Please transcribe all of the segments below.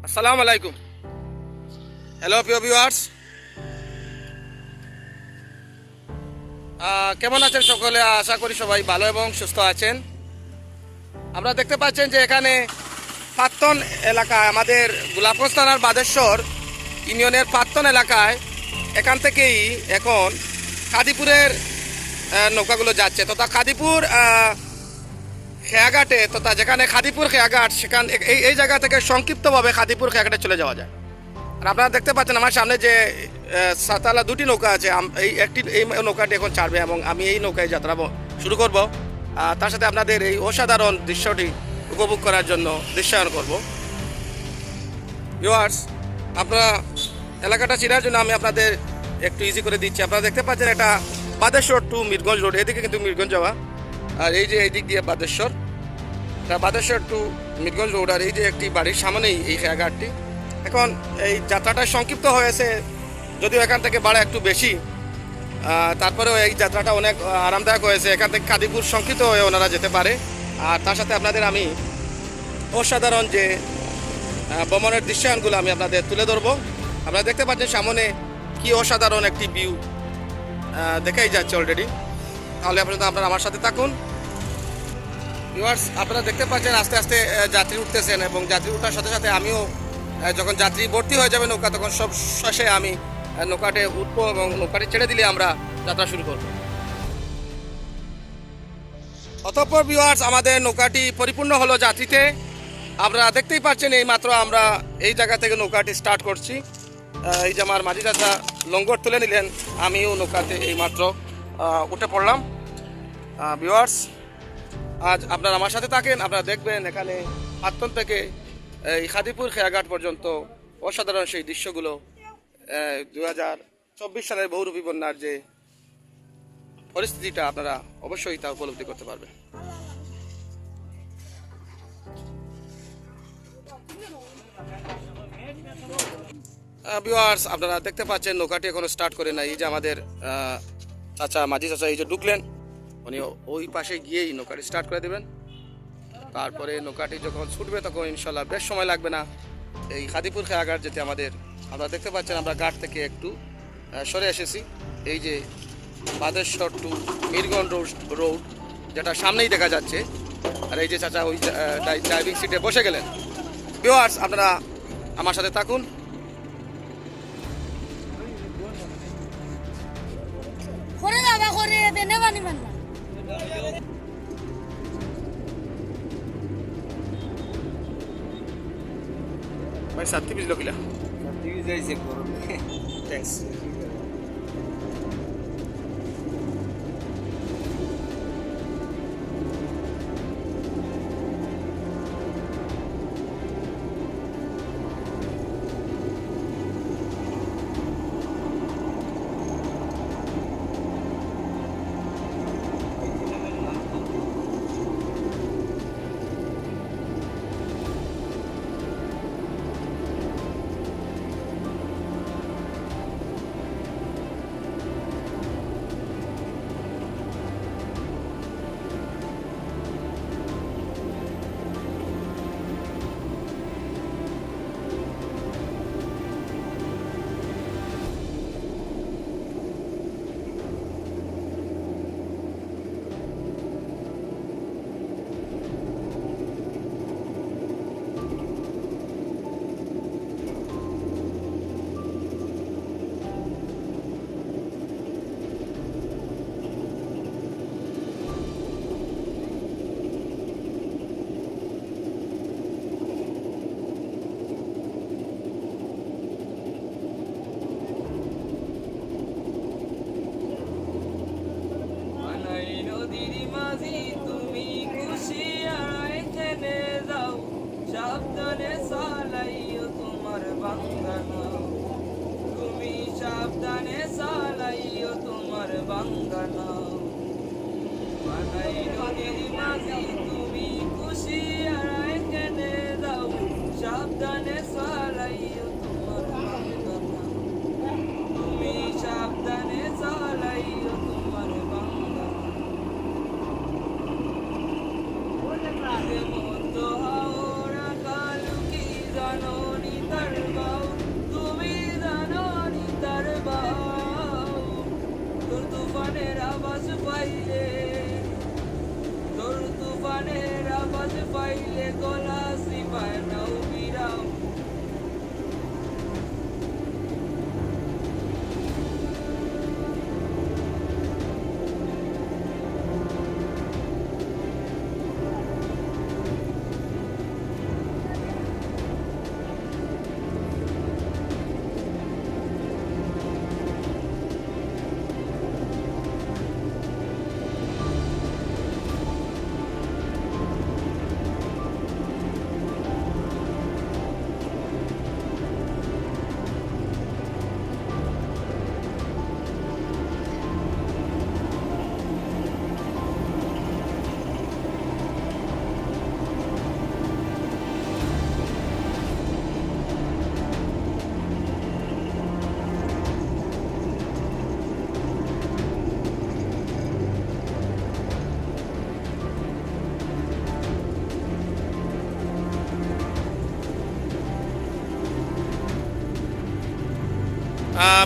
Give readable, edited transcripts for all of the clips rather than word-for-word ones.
আসসালামু আলাইকুম। হ্যালো প্রিয় ভিউয়ার্স, কেমন আছেন সকলে? আশা করি সবাই ভালো এবং সুস্থ আছেন। আমরা দেখতে পাচ্ছেন যে এখানে পাত্তন এলাকায়, আমাদের গোলাপগঞ্জ থানার বাদেশ্বর ইউনিয়নের পাত্তন এলাকায়, এখান থেকেই এখন কাদিপুরের নৌকাগুলো যাচ্ছে তথা কাদিপুর খেয়াঘাটে, তথা যেখানে খাদিপুর খেয়াঘাট, সেখান এই জায়গা থেকে সংক্ষিপ্তভাবে খাদিপুর খেয়াঘাটে চলে যাওয়া যায়। আর আপনারা দেখতে পাচ্ছেন আমার সামনে যে সাতালা দুটি নৌকা আছে, এই নৌকাটি এখন ছাড়বে এবং আমি এই নৌকায় যাত্রা শুরু করব। তার সাথে আপনাদের এই অসাধারণ দৃশ্যটি উপভোগ করার জন্য দৃশ্যায়ন করব। ভিউয়ার্স, আপনারা এলাকাটা চেনার জন্য আমি আপনাদের একটু ইজি করে দিচ্ছি। আপনারা দেখতে পাচ্ছেন এটা বাদেশ্বর টু মিরগঞ্জ রোড, এদিকে কিন্তু মিরগঞ্জ যাওয়া, আর এই যে এই দিক দিয়ে বাদেশ্বর, বাদেশ্বর টু মিরগঞ্জ রোড। আর এই যে একটি বাড়ির সামনেই এই খেয়াঘাটটি। এখন এই যাত্রাটা সংক্ষিপ্ত হয়েছে, যদিও এখান থেকে ভাড়া একটু বেশি, তারপরেও এই যাত্রাটা অনেক আরামদায়ক হয়েছে। এখান থেকে কাদিপুর সংক্ষিপ্ত হয়ে ওনারা যেতে পারে। আর তার সাথে আপনাদের আমি অসাধারণ যে ভ্রমণের দৃশ্যায়নগুলো আমি আপনাদের তুলে ধরবো। আপনারা দেখতে পাচ্ছেন সামনে কি অসাধারণ একটি ভিউ দেখাই যাচ্ছে অলরেডি। তাহলে আপনারা আমার সাথে থাকুন। ভিউয়ার্স, আপনারা দেখতে পাচ্ছেন আস্তে আস্তে যাত্রী উঠতেছেন এবং যাত্রী ওঠার সাথে সাথে আমিও যখন যাত্রী ভর্তি হয়ে যাবে নৌকা, তখন সব শেষে আমি নৌকাতে উঠবো এবং নৌকাটি ছেড়ে দিলে আমরা যাত্রা শুরু করব। অতঃপর ভিউয়ার্স, আমাদের নৌকাটি পরিপূর্ণ হলো যাত্রীতে। আপনারা দেখতেই পাচ্ছেন এই মাত্র আমরা এই জায়গা থেকে নৌকাটি স্টার্ট করছি। এই যে আমার মাঝি চাচা লঙ্গর তুলে নিলেন, আমিও নৌকাতে এই মাত্র উঠে পড়লাম। ভিউয়ার্স, আজ আপনারা আমার সাথে থাকেন, আপনারা দেখবেন এখানে পাত্তন থেকে এই খাদিপুর খেয়াঘাট পর্যন্ত অসাধারণ সেই দৃশ্যগুলো। 2024 সালের বহুরূপী বন্যার যে পরিস্থিতিটা, আপনারা অবশ্যই তা উপলব্ধি করতে পারবেন। ভিউয়ার্স, আপনারা দেখতে পাচ্ছেন নৌকাটি এখনো স্টার্ট করে নাই। এই যে আমাদের চাচা, মাঝি চাচা এই যে ঢুকলেন, উনি ওই পাশে গিয়েই নৌকাটি স্টার্ট করে দেবেন। তারপরে নৌকাটি যখন ছুটবে তখন ইনশাল্লাহ বেশ সময় লাগবে না এই খাদিপুর খেয়াঘাট যেতে আমাদের। আপনারা দেখতে পাচ্ছেন আমরা ঘাট থেকে একটু সরে এসেছি। এই যে বাদেশ্বর টু মিরগঞ্জ রোড, যেটা সামনেই দেখা যাচ্ছে। আর এই যে চাচা ওই ড্রাইভিং সিটে বসে গেলেন। ভিউয়ার্স, আপনারা আমার সাথে থাকুন। ভাই সাথী বিজলো কিলা থ্যাংকস। সাবধানে চালাইও তোমার বাঙ্গানো, তুমি সাবধানে চালাইও তোমার বাঙ্গানো। বানাই নদীর মাঝি তুমি কুশিয়ারায় কেনে দাও, সাবধানে চালাইও তোমার বাঙ্গানো, তুমি সাবধানে চালাইও তোমার বাঙ্গানো। মতো হাওড়া কালু কি জানো নি আওয়াজ পাইলে গলা সিপায় নাও বিরাম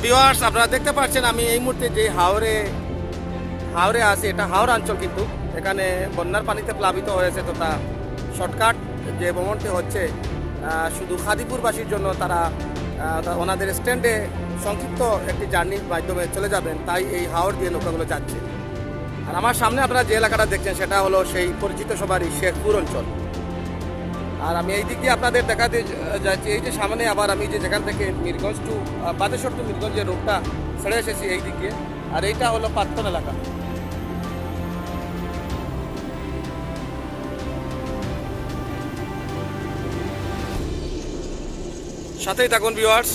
ভিউয়ার্স, আপনারা দেখতে পাচ্ছেন আমি এই মুহূর্তে যে হাওরে আছি, এটা হাওড় অঞ্চল, কিন্তু এখানে বন্যার পানিতে প্লাবিত হয়েছে। তো তা শর্টকাট যে ভ্রমণটি হচ্ছে শুধু খাদিপুরবাসীর জন্য, তারা ওনাদের স্ট্যান্ডে সংক্ষিপ্ত একটি জার্নির মাধ্যমে চলে যাবেন, তাই এই হাওড় দিয়ে নৌকাগুলো যাচ্ছে। আর আমার সামনে আপনারা যে এলাকাটা দেখছেন সেটা হলো সেই পরিচিত সবারই শেখপুর অঞ্চল। আর আমি এই দিক দিয়ে আপনাদের দেখাতে যাচ্ছি, এই যে সামনে আবার আমি যেখান থেকে মিরগঞ্জ টু বাদেশ্বর টু মিরগঞ্জ যে রোডটা ছেড়ে এসেছি এই দিক দিয়ে, আর এইটা হলো পাত্তন এলাকা। সাথেই থাকুন ভিউয়ার্স।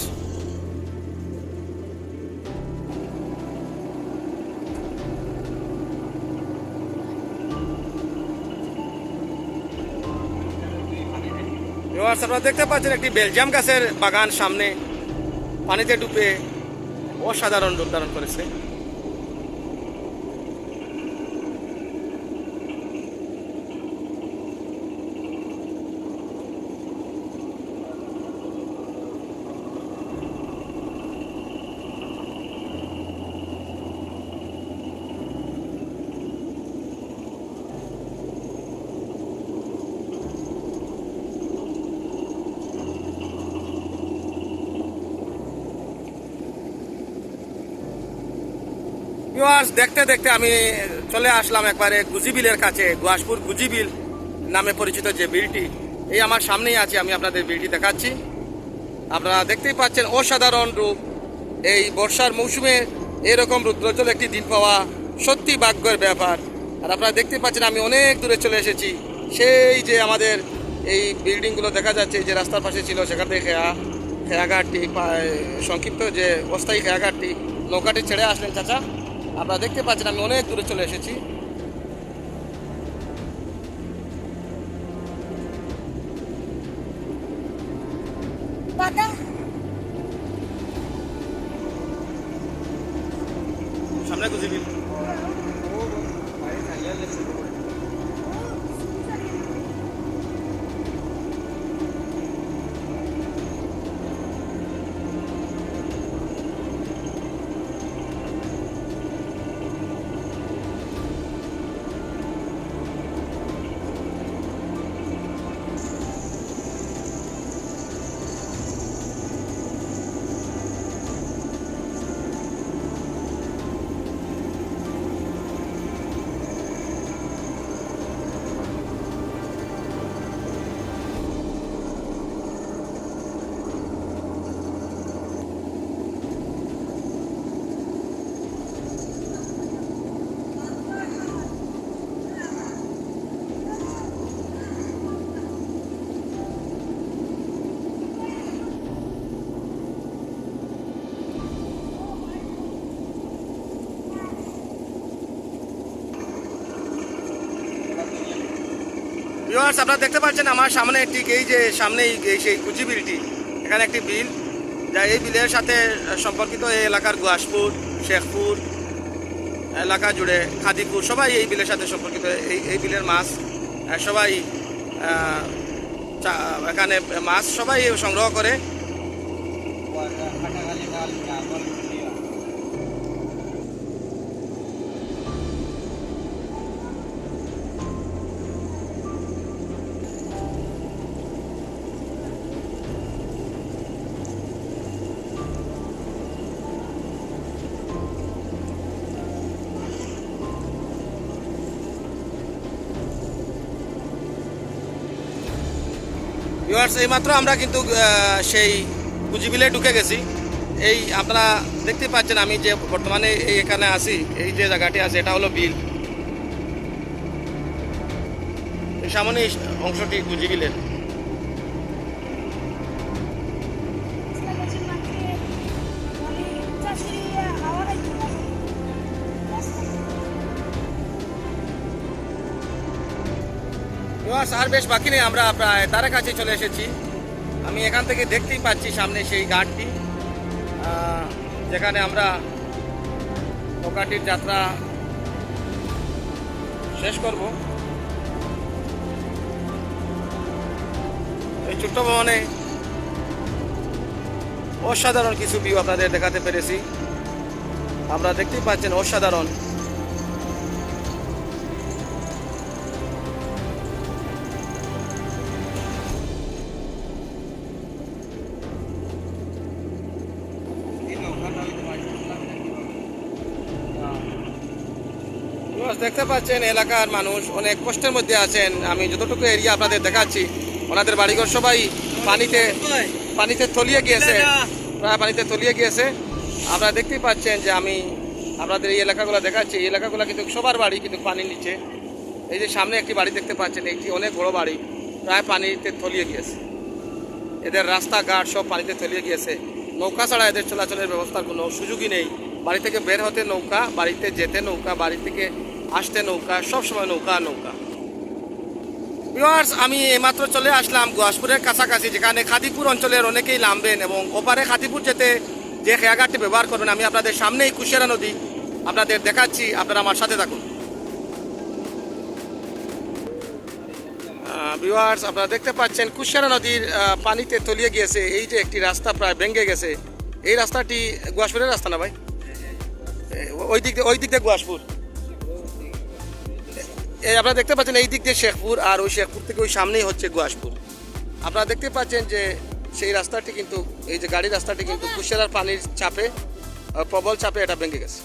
ভিউয়ার্স, আপনারা দেখতে পাচ্ছেন একটি বেলজিয়াম গাছের বাগান সামনে পানিতে ডুবে অসাধারণ রূপ ধারণ করেছে। ভিউয়ার্স, দেখতে দেখতে আমি চলে আসলাম একবারে গুজিবিলের কাছে। গুয়াসপুর গুজিবিল নামে পরিচিত যে বিলটি, এই আমার সামনেই আছে, আমি আপনাদের বিলটি দেখাচ্ছি। আপনারা দেখতেই পাচ্ছেন অসাধারণ রূপ। এই বর্ষার মৌসুমে এরকম রুদ্রোজ্জ্বল একটি দিন পাওয়া সত্যি ভাগ্যের ব্যাপার। আর আপনারা দেখতে পাচ্ছেন আমি অনেক দূরে চলে এসেছি। সেই যে আমাদের এই বিল্ডিংগুলো দেখা যাচ্ছে, যে রাস্তার পাশে ছিল সেখান থেকে খেয়াঘাটটি, সংক্ষিপ্ত যে অস্থায়ী খেয়াঘাটটি, নৌকাটি ছেড়ে আসলেন চাচা। আপনারা দেখতে পাচ্ছেন আমি অনেক দূরে চলে এসেছি। সামনে গুজিবিল। ভিউয়ার্স, আপনারা দেখতে পাচ্ছেন আমার সামনে ঠিক এই যে সামনেই সেই কুচি বিলটি, এখানে একটি বিল, যা এই বিলের সাথে সম্পর্কিত এই এলাকার গুয়াসপুর, শেখপুর এলাকা জুড়ে খাদিপুর সবাই এই বিলের সাথে সম্পর্কিত। এই বিলের মাছ সবাই এখানে মাছ সবাই সংগ্রহ করে। ভিউয়ার্স এইমাত্র আমরা কিন্তু সেই কুজিবিলে ঢুকে গেছি। এই আপনারা দেখতে পাচ্ছেন আমি যে বর্তমানে এই এখানে আছি, এই যে জায়গাটি আছে এটা হলো বিল। এই সামনে এই অংশটি কুজিবিলের। ভিউয়ার্স আর বেশ বাকি নেই, আমরা প্রায় তার কাছে চলে এসেছি। আমি এখান থেকে দেখতেই পাচ্ছি সামনে সেই ঘাটটি, যেখানে আমরা নৌকাটির যাত্রা শেষ করব। এই ছোট্ট ভবনে অসাধারণ কিছু ভিউ আপনাদের দেখাতে পেরেছি। আমরা দেখতেই পাচ্ছেন অসাধারণ। দেখতে পাচ্ছেন এলাকার মানুষ অনেক কষ্টের মধ্যে আছেন। আমি যতটুকু এরিয়া আপনাদের দেখাচ্ছি, ওনাদের বাড়িঘর সবাই পানিতে তলিয়ে গিয়েছে, প্রায় পানিতে তলিয়ে গিয়েছে। আপনারা দেখতেই পাচ্ছেন যে আমি আপনাদের এই এলাকাগুলো দেখাচ্ছি। এই এলাকাগুলো কিন্তু সবার বাড়ি কিন্তু পানির নিচে। এই যে সামনে একটি বাড়ি দেখতে পাচ্ছেন, একটি অনেক বড় বাড়ি, প্রায় পানিতে তলিয়ে গিয়েছে। এদের রাস্তাঘাট সব পানিতে তলিয়ে গিয়েছে। নৌকা ছাড়া এদের চলাচলের ব্যবস্থার কোনো সুযোগই নেই। বাড়ি থেকে বের হতে নৌকা, বাড়িতে যেতে নৌকা, বাড়ি থেকে আসতে নৌকা, সব সময় নৌকা নৌকা। ভিউয়ার্স আমি এইমাত্র চলে আসলাম গুয়াসপুরের কাছাকাছি, যেখানে খাদিপুর অঞ্চলের অনেকেই নামবেন এবং ওপারে খাদিপুর যেতে যে খেয়াঘাটটি ব্যবহার করবেন। আমি আপনাদের সামনেই কুশিয়ারা নদী আপনাদের দেখাচ্ছি, আপনারা আমার সাথে থাকুন। ভিউয়ার্স আপনারা দেখতে পাচ্ছেন কুশিয়ারা নদীর পানিতে তলিয়ে গিয়েছে। এই যে একটি রাস্তা প্রায় ভেঙে গেছে। এই রাস্তাটি গুয়াসপুরের রাস্তা না ভাই? ওই দিক দিয়ে গুয়াসপুর। এই আপনারা দেখতে পাচ্ছেন এই দিক দিয়ে শেখপুর, আর ওই শেখপুর থেকে ওই সামনেই হচ্ছে গুয়াসপুর। আপনারা দেখতে পাচ্ছেন যে সেই রাস্তাটি কিন্তু, এই যে গাড়ির রাস্তাটি কিন্তু কুশিয়ারার পানির চাপে, প্রবল চাপে এটা ভেঙে গেছে।